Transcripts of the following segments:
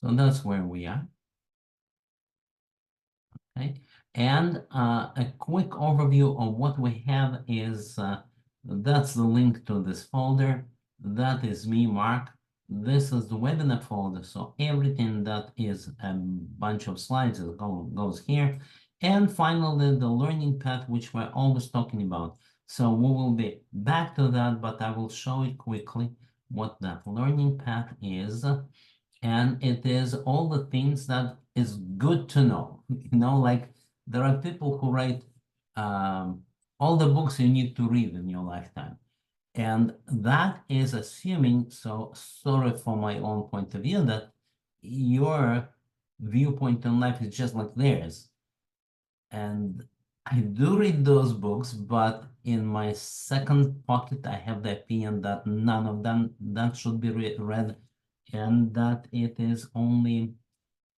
So that's where we are. Okay, and a quick overview of what we have is that's the link to this folder. That is me, Mark. This is the webinar folder. So everything that is a bunch of slides goes here. And finally, the learning path, which we're always talking about. So we will be back to that, but I will show it quickly what that learning path is. And it is all the things that is good to know. Like there are people who write all the books you need to read in your lifetime. And that is assuming, so sorry for my own point of view, that your viewpoint on life is just like theirs. And I do read those books, but in my second pocket, I have the opinion that none of them that should be read, and that it is only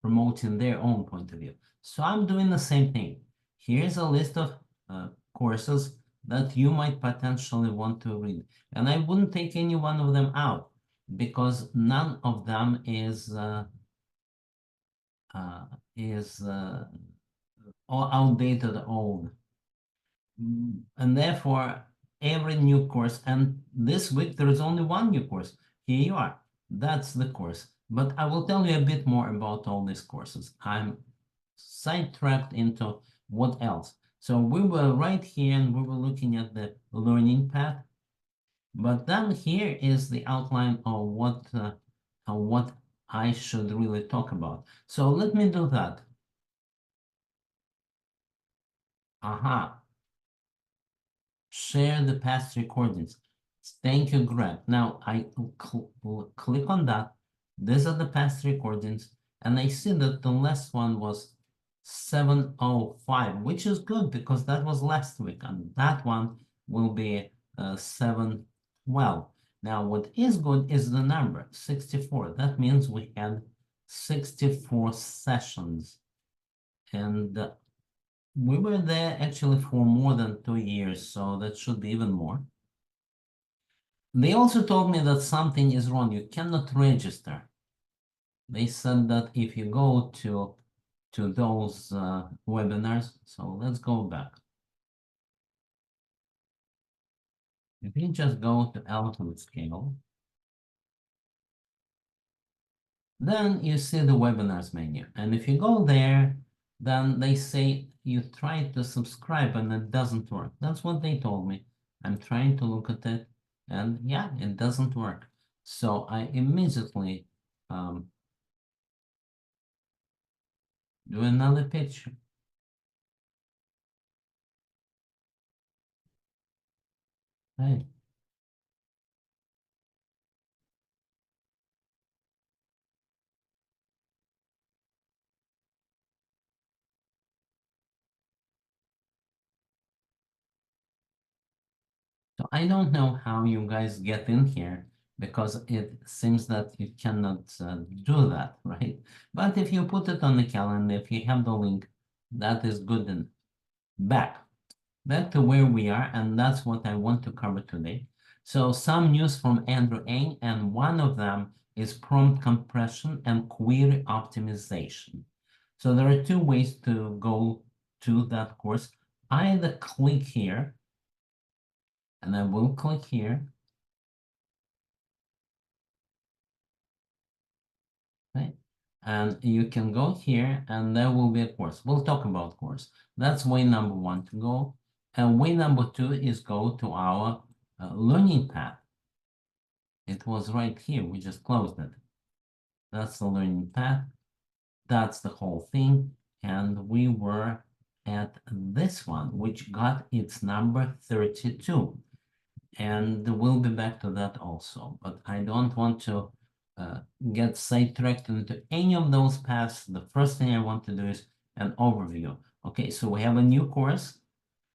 promoting their own point of view. So I'm doing the same thing. Here's a list of courses that you might potentially want to read. And I wouldn't take any one of them out because none of them is outdated old. And therefore, every new course, and this week there is only one new course. Here you are. That's the course. But I will tell you a bit more about all these courses. I'm sidetracked into what else. So we were right here and we were looking at the learning path. But then here is the outline of what I should really talk about. So let me do that. Aha. Share the past recordings. Thank you, Greg. Now I click on that. These are the past recordings, and I see that the last one was 7:05, which is good because that was last week, and that one will be 7:12. Now, what is good is the number 64. That means we had 64 sessions, and we were there actually for more than 2 years, so that should be even more. They also told me that something is wrong. You cannot register. They said that if you go to those webinars, so let's go back. If you just go to Ultimate Scale, then you see the webinars menu. And if you go there, then they say you try to subscribe and it doesn't work. That's what they told me. I'm trying to look at it and yeah, it doesn't work. So I immediately do another picture. Hey. So I don't know how you guys get in here because it seems that you cannot do that, right? But if you put it on the calendar, if you have the link, that is good. And back to where we are, and that's what I want to cover today. So some news from Andrew Ng, and one of them is prompt compression and query optimization. So there are two ways to go to that course. Either click here, and I will click here. Okay. And you can go here and there will be a course. We'll talk about course. That's way number one to go. And way number two is go to our learning path. It was right here. We just closed it. That's the learning path. That's the whole thing. And we were at this one, which got its number 32. And we'll be back to that also. But I don't want to get sidetracked into any of those paths. The first thing I want to do is an overview. Okay, so we have a new course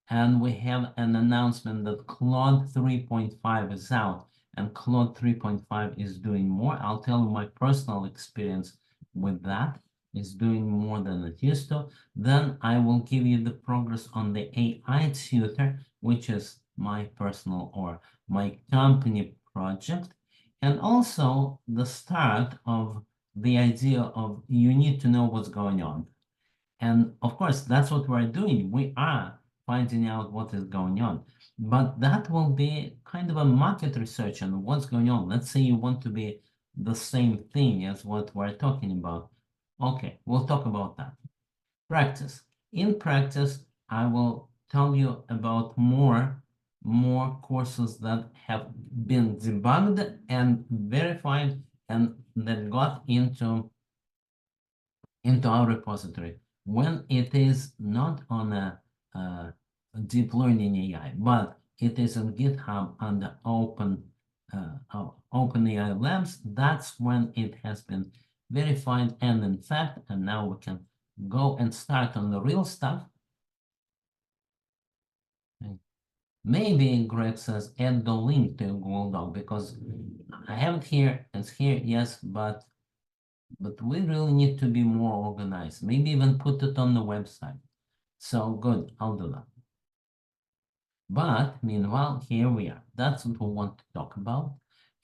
and we have an announcement that Claude 3.5 is out and Claude 3.5 is doing more. I'll tell you my personal experience with that is doing more than it used to. Then I will give you the progress on the AI tutor, which is my personal or my company project, and also the start of the idea of you need to know what's going on. And of course, that's what we're doing. We are finding out what is going on. But that will be kind of a market research on what's going on. Let's say you want to be the same thing as what we're talking about. Okay, we'll talk about that. Practice. In practice, I will tell you about more courses that have been debugged and verified and that got into our repository when it is not on a deep learning AI, but it is on GitHub under OpenAI Labs. That's when it has been verified, and in fact, and now we can go and start on the real stuff. Okay. Maybe Greg says add the link to Google Doc because I have it here. It's here, yes, but we really need to be more organized. Maybe even put it on the website. So good, I'll do that. But meanwhile, here we are. That's what we want to talk about.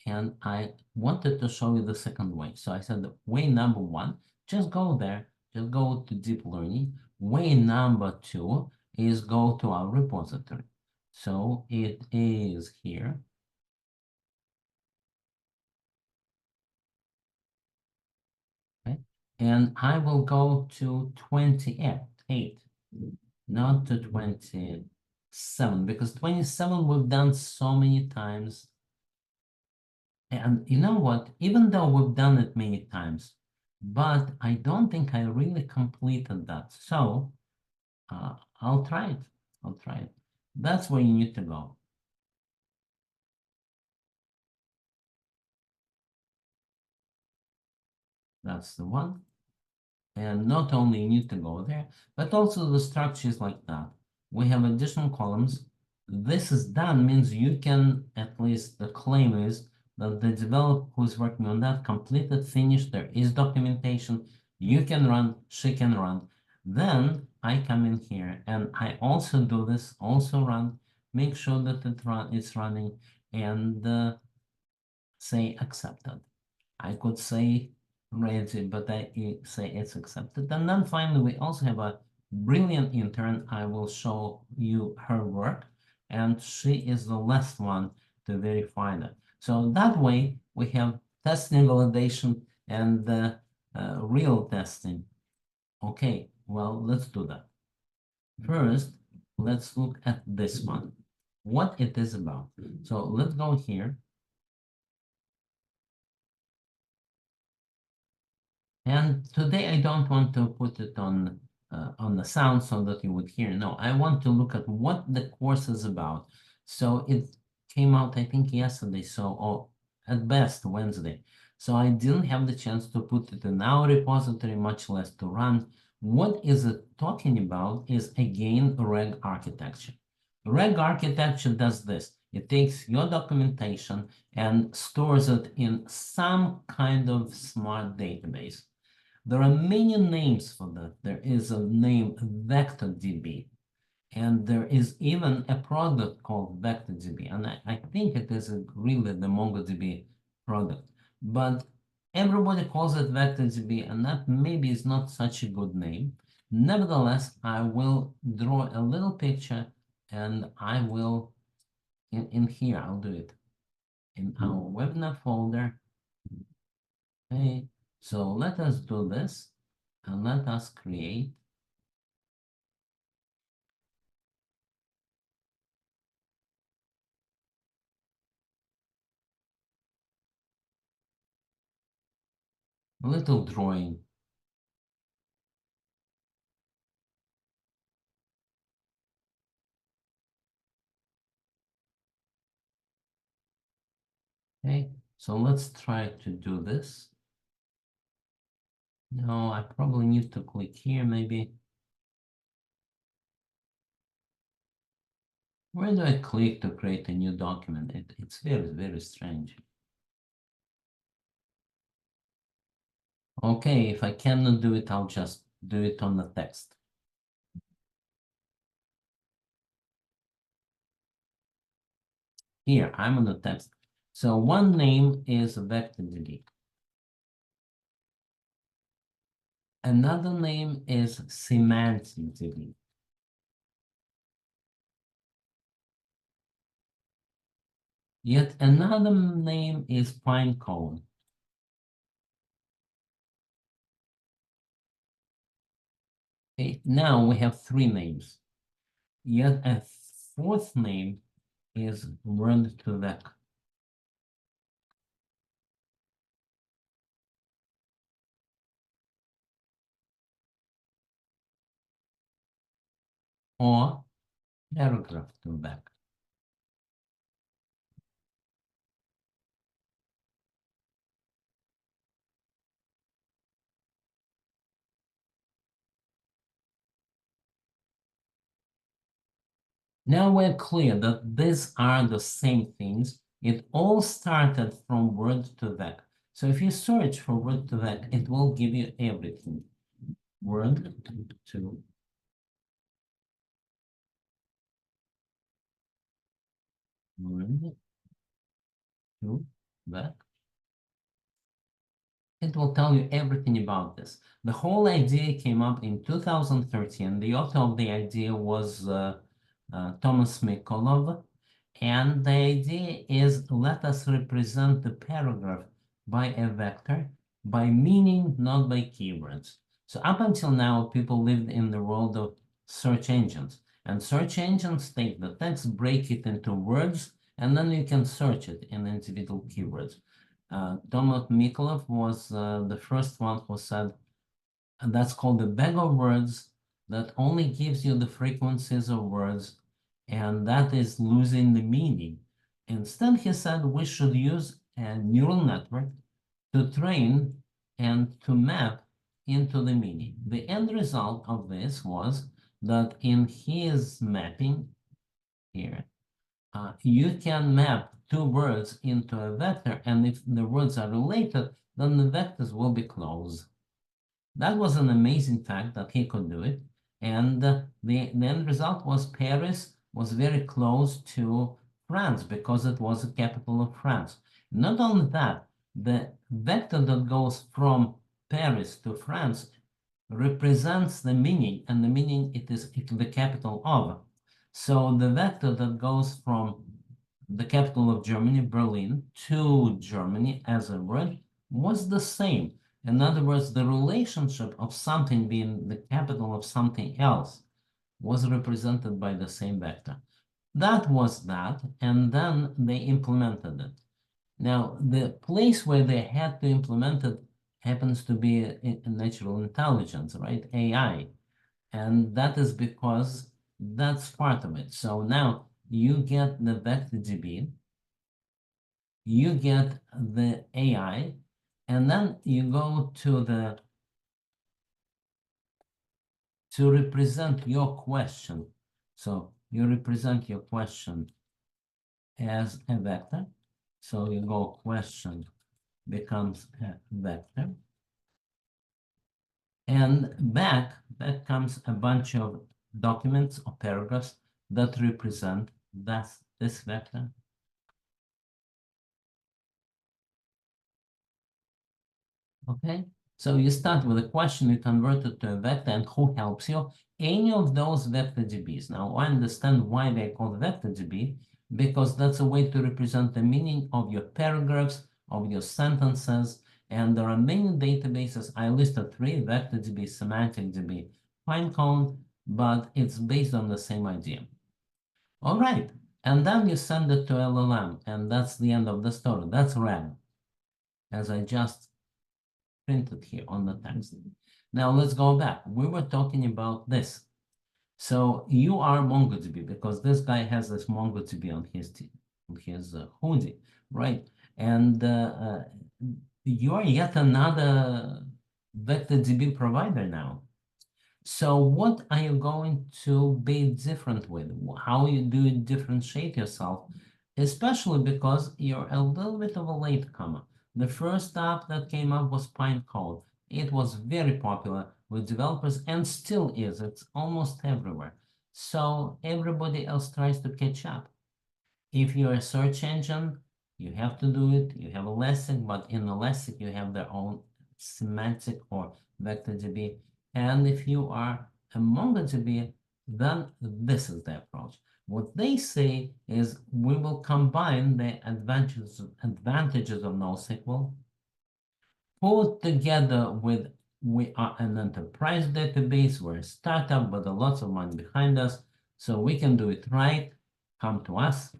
And I wanted to show you the second way. So I said way number one, just go there, just go to deep learning. Way number two is go to our repository. So it is here. Okay. And I will go to 28, not to 27, because 27 we've done so many times. And you know what? Even though we've done it many times, but I don't think I really completed that. So I'll try it. I'll try it. That's where you need to go. That's the one. And not only you need to go there, but also the structure is like that. We have additional columns. This is done means you can, at least the claim is that the developer who's working on that completed, finished, there is documentation, you can run, she can run. Then I come in here and I also do this, also run, make sure that it's running and say accepted. I could say ready, but I say it's accepted. And then finally, we also have a brilliant intern. I will show you her work, and she is the last one to verify that. So that way, we have testing, validation, and real testing. Okay, well, let's do that. First, let's look at this one, what it is about. So let's go here. And today I don't want to put it on the sound so that you would hear. No, I want to look at what the course is about. So it came out, I think, yesterday, or at best Wednesday. So I didn't have the chance to put it in our repository, much less to run. What is it talking about is, again, reg architecture. Reg architecture does this. It takes your documentation and stores it in some kind of smart database. There are many names for that. There is a name VectorDB, and there is even a product called VectorDB, and I think it is really the MongoDB product. But everybody calls it VectorDB, and that maybe is not such a good name. Nevertheless, I will draw a little picture, and I will, in here, I'll do it in our webinar folder. Okay, so let us do this. And let us create a little drawing. Okay, so let's try to do this. No, I probably need to click here maybe. Where do I click to create a new document? It's very, very strange. Okay, if I cannot do it, I'll just do it on the text. Here, I'm on the text. So one name is VectorDB. Another name is SemanticDB. Yet another name is Pinecone. Okay, now we have three names. Yet a fourth name is Word2Vec. Or Paragraph2Vec. Now we're clear that these are the same things. It all started from Word2Vec. So if you search for Word2Vec, it will give you everything. Word2Vec. It will tell you everything about this. The whole idea came up in 2013. The author of the idea was Thomas Mikolov. And the idea is, let us represent the paragraph by a vector, by meaning, not by keywords. So up until now, people lived in the world of search engines. And search engines take the text, break it into words, and then you can search it in individual keywords. Thomas Mikolov was the first one who said, and that's called the bag of words that only gives you the frequencies of words, and that is losing the meaning. Instead, he said we should use a neural network to train and to map into the meaning. The end result of this was that in his mapping here, you can map two words into a vector, and if the words are related, then the vectors will be close. That was an amazing fact that he could do it. And the end result was Paris was very close to France because it was the capital of France. Not only that, the vector that goes from Paris to France represents the meaning, and the meaning it is the capital of. So the vector that goes from the capital of Germany, Berlin, to Germany as a word was the same. In other words, the relationship of something being the capital of something else was represented by the same vector. That was that, and then they implemented it. Now, the place where they had to implement it happens to be in natural intelligence, right? AI. And that is because that's part of it. So now you get the VectorDB, you get the AI, and then you go to represent your question. So you represent your question as a vector. So you go question becomes a vector. And back comes a bunch of documents or paragraphs that represent this vector. Okay, so you start with a question, you convert it to a vector, and who helps you? Any of those vector DBs. Now, I understand why they're called vector DB, because that's a way to represent the meaning of your paragraphs, of your sentences, and there are many databases. I listed three: VectorDB, SemanticDB, Pinecone, but it's based on the same idea. All right, and then you send it to LLM, and that's the end of the story. That's RAG, as I just printed here on the text. Now let's go back. We were talking about this. So you are MongoDB because this guy has this MongoDB on his hoodie, right? And you are yet another VectorDB provider now. So what are you going to be different with? How you do you differentiate yourself? Especially because you're a little bit of a latecomer. The first app that came up was Pinecone. It was very popular with developers and still is. It's almost everywhere. So everybody else tries to catch up. If you're a search engine, you have to do it. You have Elastic, but in Elastic, you have their own semantic or VectorDB. And if you are a MongoDB, then this is the approach. What they say is we will combine the advantages of NoSQL, put together with we are an enterprise database, we're a startup with a lot of money behind us, so we can do it right. Come to us.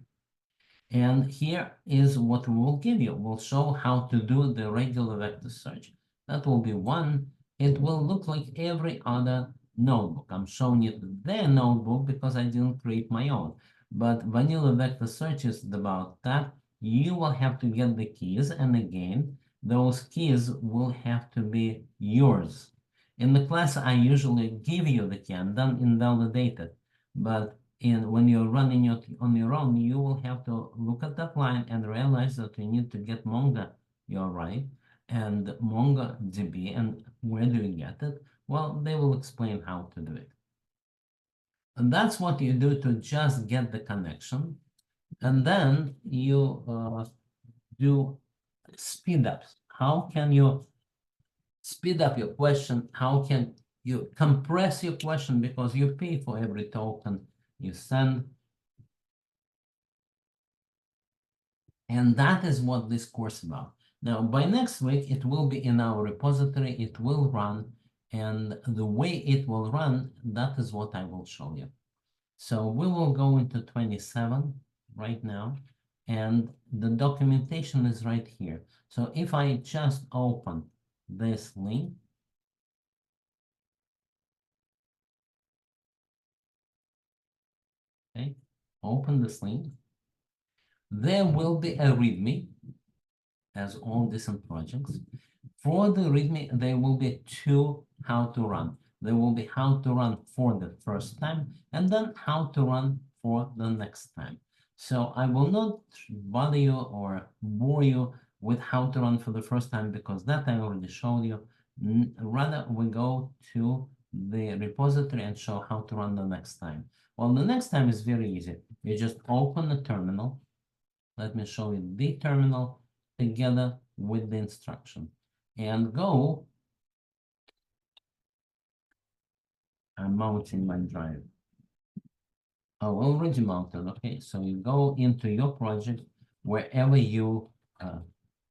And here is what we will give you. We'll show how to do the regular vector search. That will be one. It will look like every other notebook. I'm showing you their notebook because I didn't create my own. But vanilla vector search is about that. You will have to get the keys. And again, those keys will have to be yours. In the class, I usually give you the key and then invalidate it. But when you're running it on your own, you will have to look at that line and realize that you need to get Mongo, you're right, and MongoDB, and where do you get it? Well, they will explain how to do it. And that's what you do to just get the connection. And then you do speed ups. How can you speed up your question? How can you compress your question because you pay for every token you send? And that is what this course is about. Now, by next week, it will be in our repository, it will run, and the way it will run, that is what I will show you. So we will go into 27 right now, and the documentation is right here. So if I just open this link, okay, open this link, there will be a README, as all different projects. For the README, there will be two how to run. There will be how to run for the first time, and then how to run for the next time. So I will not bother you or bore you with how to run for the first time, because that I already showed you. Rather, we go to the repository and show how to run the next time. Well, the next time is very easy. You just open the terminal. Let me show you the terminal together with the instruction. And go, I'm mounting my drive. Oh, already mounted, okay. So you go into your project, wherever you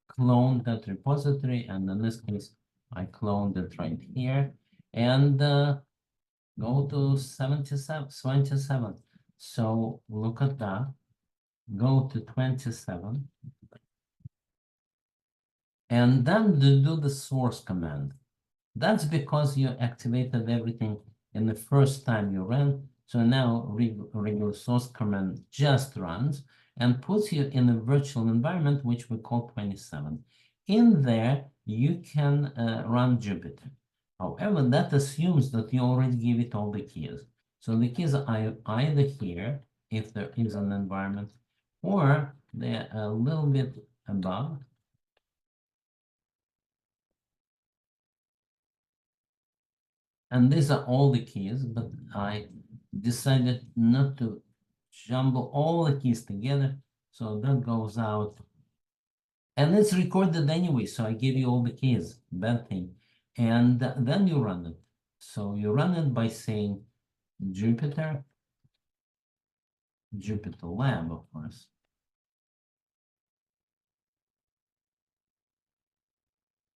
clone that repository, and in this case, I cloned it right here, and go to 27. So look at that, go to 27, and then do the source command. That's because you activated everything in the first time you ran. So now regular source command just runs and puts you in a virtual environment, which we call 27. In there, you can run Jupyter. However, that assumes that you already give it all the keys. So the keys are either here, if there is an environment, or they're a little bit above. And these are all the keys, but I decided not to jumble all the keys together. So that goes out. And it's recorded anyway, so I give you all the keys, bad thing. And then you run it. So you run it by saying Jupyter Lab, of course.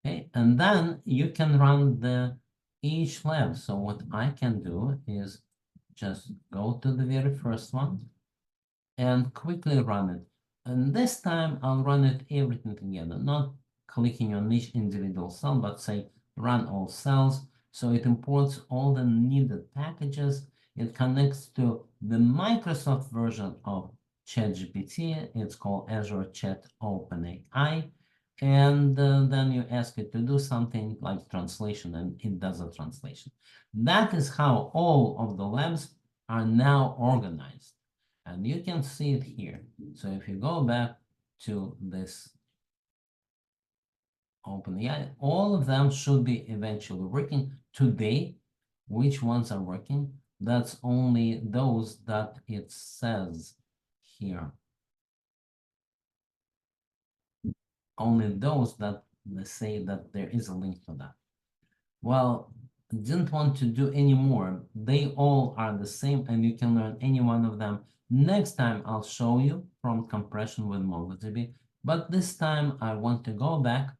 Okay, and then you can run each lab. So what I can do is just go to the very first one and quickly run it. And this time I'll run it everything together, not clicking on each individual cell, but say run all cells. So it imports all the needed packages. It connects to the Microsoft version of ChatGPT. It's called Azure Chat OpenAI. And then you ask it to do something like translation, and it does a translation. That is how all of the labs are now organized. And you can see it here. So if you go back to this OpenAI, all of them should be eventually working. Today, which ones are working? That's only those that it says here. Only those that They say that there is a link to that. Well, didn't want to do any more. They all are the same, and you can learn any one of them. Next time, I'll show you prompt compression with MongoDB. But this time, I want to go back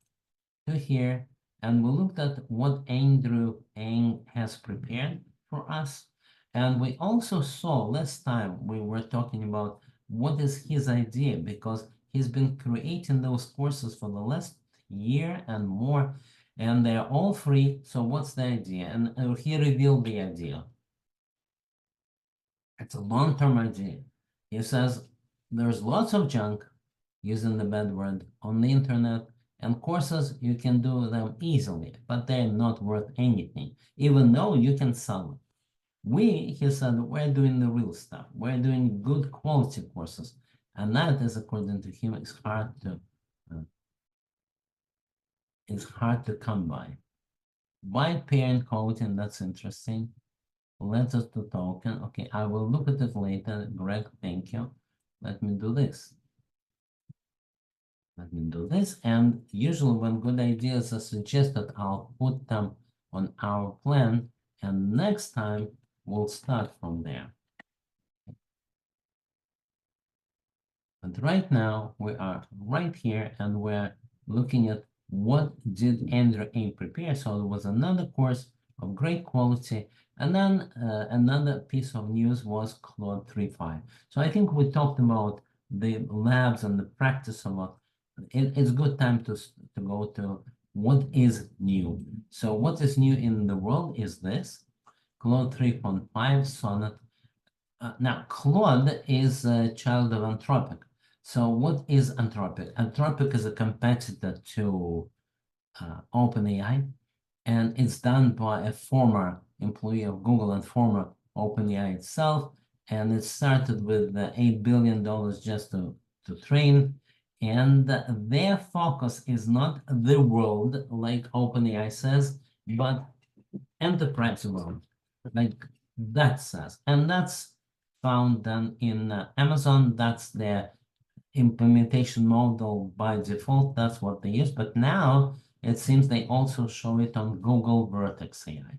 to here, and we looked at what Andrew Ng has prepared for us. And we also saw last time we were talking about what is his idea, because he's been creating those courses for the last year and more, and they're all free. So what's the idea? And he revealed the idea. It's a long-term idea. He says there's lots of junk, using the bad word, on the internet, and courses, you can do them easily, but they're not worth anything, even though you can sell them. He said, we're doing the real stuff. We're doing good quality courses. And that is, according to him, is hard to come by. White parent coding, that's interesting. Letters to token. Okay, I will look at it later. Greg, thank you. Let me do this. Let me do this. And usually when good ideas are suggested, I'll put them on our plan. And next time, we'll start from there. But right now, we are right here, and we're looking at what did Andrew Ng prepare. So there was another course of great quality. And then another piece of news was Claude 3.5. So I think we talked about the labs and the practice of it. It's a good time to go to what is new. So what is new in the world is this, Claude 3.5 Sonnet. Now, Claude is a child of Anthropic. So what is Anthropic? Anthropic is a competitor to OpenAI, and it's done by a former employee of Google and former OpenAI itself. And it started with $8 billion just to train. And their focus is not the world, like OpenAI says, but enterprise world, like that says. And that's found then in Amazon. That's their implementation model by default. That's what they use. But now it seems they also show it on Google Vertex AI.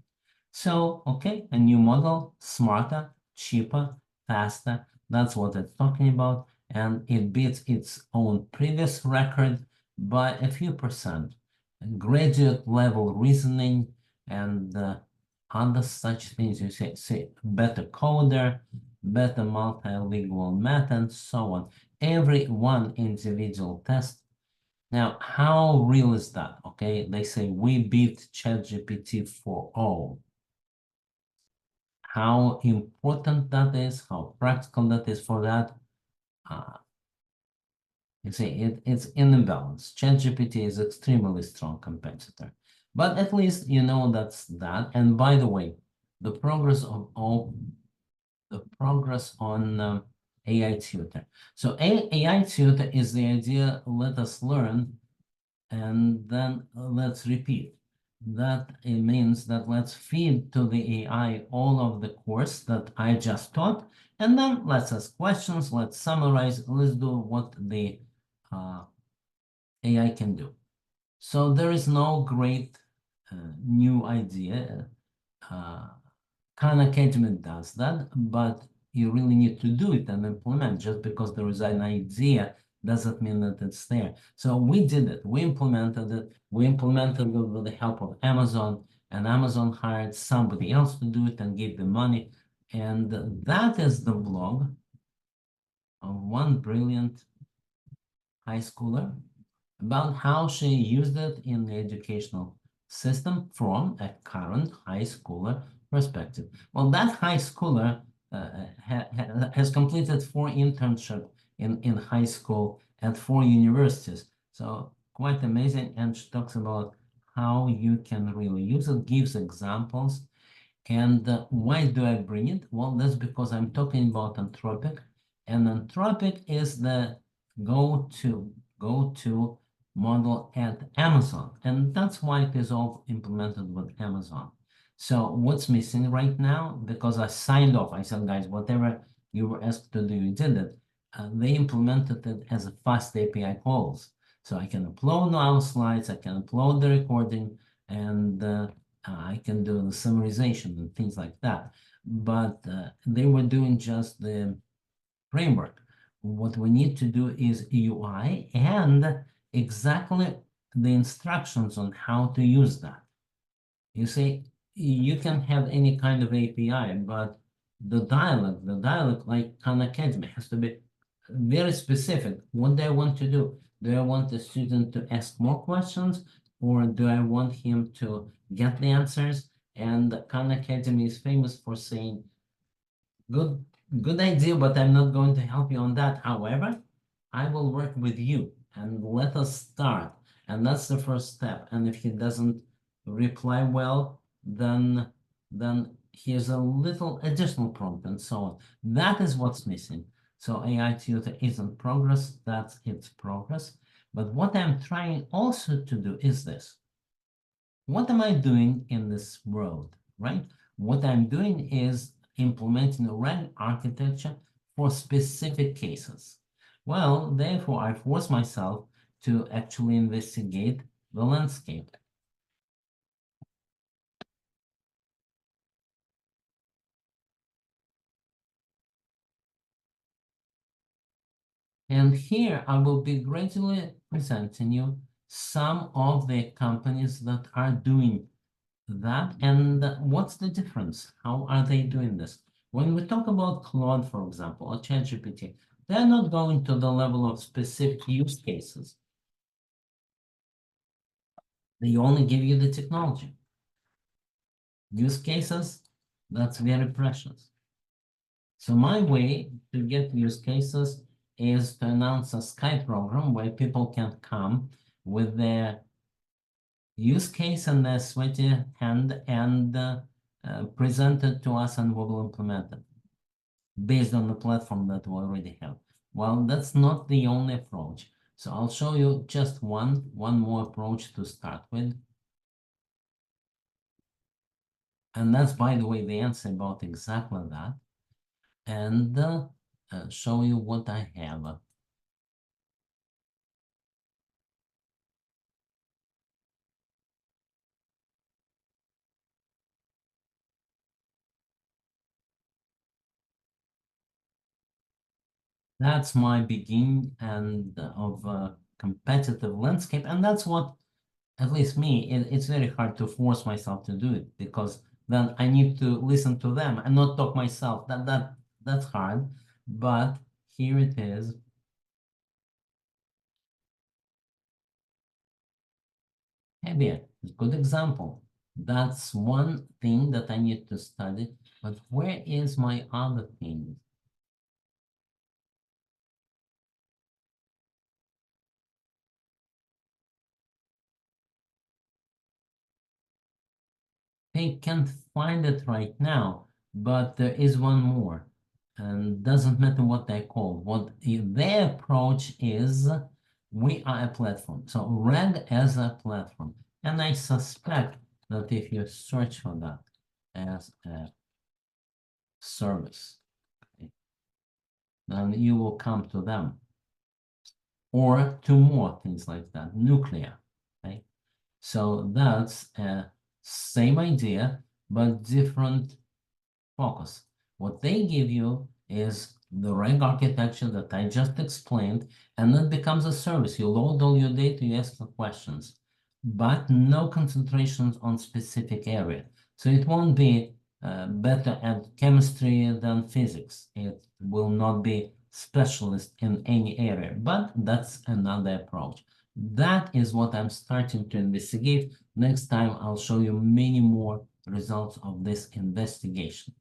So, okay, a new model, smarter, cheaper, faster. That's what it's talking about. And it beats its own previous record by a few percent. Graduate level reasoning and other such things. You say better coder, better multilingual math, and so on. Every one individual test. Now, how real is that? Okay, they say we beat ChatGPT 4.0. How important that is, how practical that is for that. You see, it's in imbalance. ChatGPT is extremely strong competitor. But at least you know that's that. And by the way, the progress on AI Tutor. So AI Tutor is the idea, let us learn, and then let's repeat. That it means that let's feed to the AI all of the course that I just taught, and then let's ask questions, let's summarize, let's do what the AI can do. So there is no great new idea. Khan Academy does that, but you really need to do it and implement. Just because there is an idea doesn't mean that it's there. So we did it. We implemented it. We implemented it with the help of Amazon, and Amazon hired somebody else to do it and gave them money. And that is the blog of one brilliant high schooler about how she used it in the educational system from a current high schooler perspective. Well, that high schooler has completed 4 internships in high school at 4 universities. So quite amazing. And she talks about how you can really use it, gives examples. And why do I bring it? Well, that's because I'm talking about Anthropic. And Anthropic is the go-to model at Amazon. And that's why it is all implemented with Amazon. So what's missing right now? Because I signed off. I said, guys, whatever you were asked to do, you did it. They implemented it as a fast API calls. So I can upload now slides, I can upload the recording, and I can do the summarization and things like that. But they were doing just the framework. What we need to do is UI and exactly the instructions on how to use that. You see, you can have any kind of API, but the dialog like Khan Academy has to be very specific. What do I want to do? Do I want the student to ask more questions, or do I want him to get the answers? And Khan Academy is famous for saying, good idea, but I'm not going to help you on that. However, I will work with you and let us start. And that's the first step. And if he doesn't reply well, then here's a little additional prompt and so on. That is what's missing. So AI Tutor is in progress. That's its progress. But what I'm trying also to do is this. What am I doing in this world, right? What I'm doing is implementing a RAG architecture for specific cases. Well, therefore, I force myself to actually investigate the landscape. And here I will be gradually presenting you some of the companies that are doing that and what's the difference? How are they doing this? When we talk about Claude, for example, or ChatGPT, they're not going to the level of specific use cases. They only give you the technology. Use cases, that's very precious. So my way to get use cases is to announce a Skype program where people can come with their use case and their sweaty hand and present it to us and we will implement it based on the platform that we already have. Well, that's not the only approach. So I'll show you just one more approach to start with. And that's, by the way, the answer about exactly that. And show you what I have. That's my beginning and of a competitive landscape. And that's what, at least me, it's very hard to force myself to do it because then I need to listen to them and not talk myself. That's hard. But here it is. Maybe a good example. That's one thing that I need to study. But where is my other thing? I can't find it right now, but there is one more. And doesn't matter what they call. What their approach is, we are a platform. So RAG as a platform. And I suspect that if you search for that as a service, okay, then you will come to them. Or to more things like that, nuclear. Okay? So that's a same idea, but different focus. What they give you is the RAG architecture that I just explained, and that becomes a service. You load all your data, you ask the questions, but no concentrations on specific area. So it won't be better at chemistry than physics. It will not be specialist in any area, but that's another approach. That is what I'm starting to investigate. Next time, I'll show you many more results of this investigation.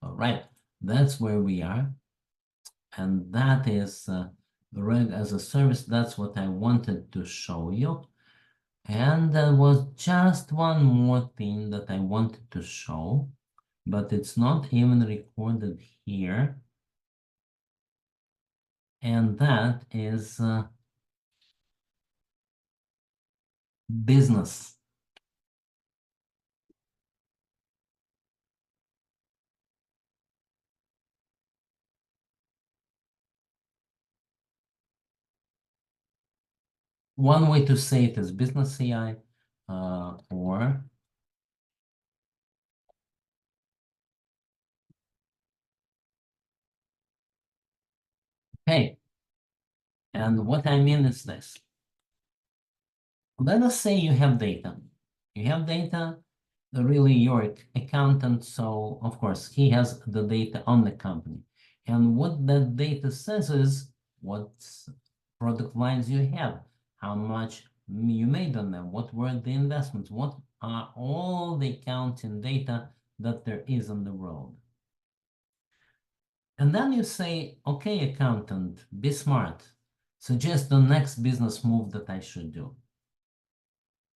All right, that's where we are. And that is RAG as a service. That's what I wanted to show you. And there was just one more thing that I wanted to show, but it's not even recorded here. And that is business. One way to say it is business AI, or okay. And what I mean is this. Let us say you have data. You have data, really your accountant, so of course he has the data on the company. And what that data says is what product lines you have, how much you made on them, what were the investments, what are all the accounting data that there is in the world. And then you say, okay, accountant, be smart. Suggest the next business move that I should do.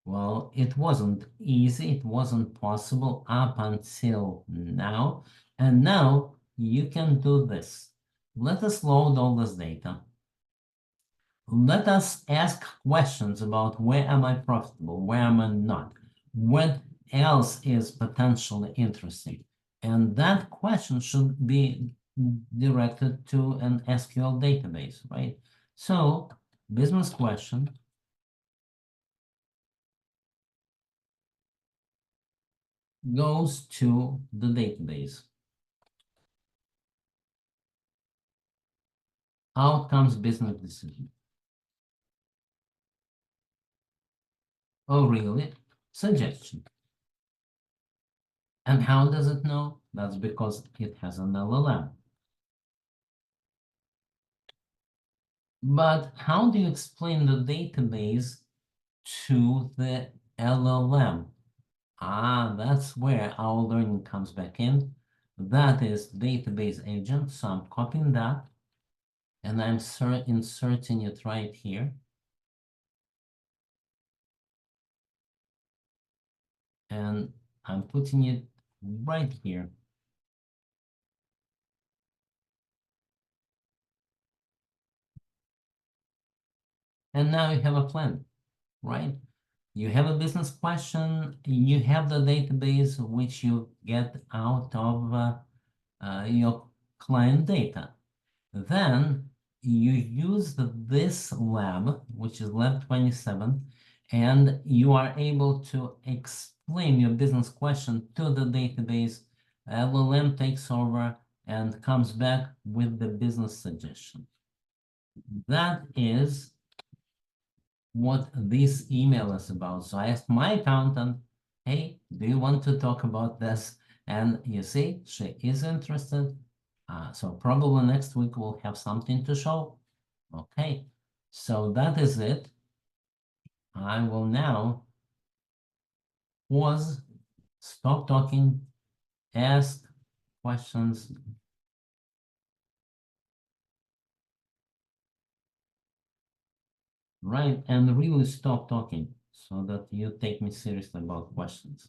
Well, it wasn't easy, it wasn't possible up until now. And now you can do this. Let us load all this data. Let us ask questions about where am I profitable, where am I not, what else is potentially interesting. And that question should be directed to an SQL database, right? So business question goes to the database. Outcomes business decision. Oh, really? Suggestion. And how does it know? That's because it has an LLM. But how do you explain the database to the LLM? Ah, that's where our learning comes back in. That is database agent. So I'm copying that and I'm inserting it right here. And I'm putting it right here. And now you have a plan, right? You have a business question, you have the database which you get out of your client data. Then you use this lab, which is lab 27, and you are able to explain your business question to the database. LLM takes over and comes back with the business suggestion. That is what this email is about. So I asked my accountant, hey, do you want to talk about this? And you see, she is interested. So probably next week we'll have something to show. Okay, so that is it. I will now pause, stop talking, ask questions. Right, and really stop talking so that you take me seriously about questions.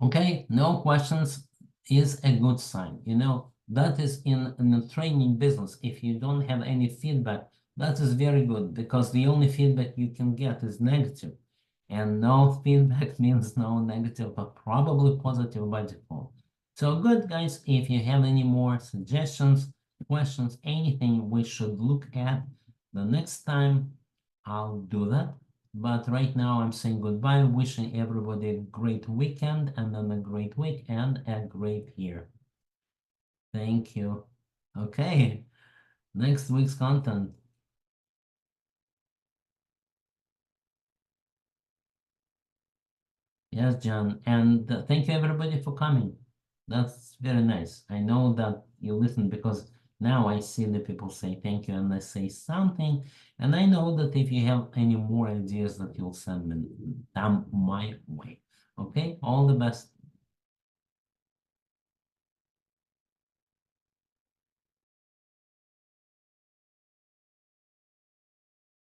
Okay, no questions is a good sign. You know, that is in the training business. If you don't have any feedback, that is very good because the only feedback you can get is negative. And no feedback means no negative, but probably positive by default. So good, guys. If you have any more suggestions, questions, anything we should look at the next time, I'll do that. But right now I'm saying goodbye, wishing everybody a great weekend and then a great week and a great year. Thank you. Okay, next week's content. Yes, John, and thank you everybody for coming. That's very nice. I know that you listen because now I see the people say thank you and they say something, and I know that if you have any more ideas that you'll send them my way. Okay, all the best.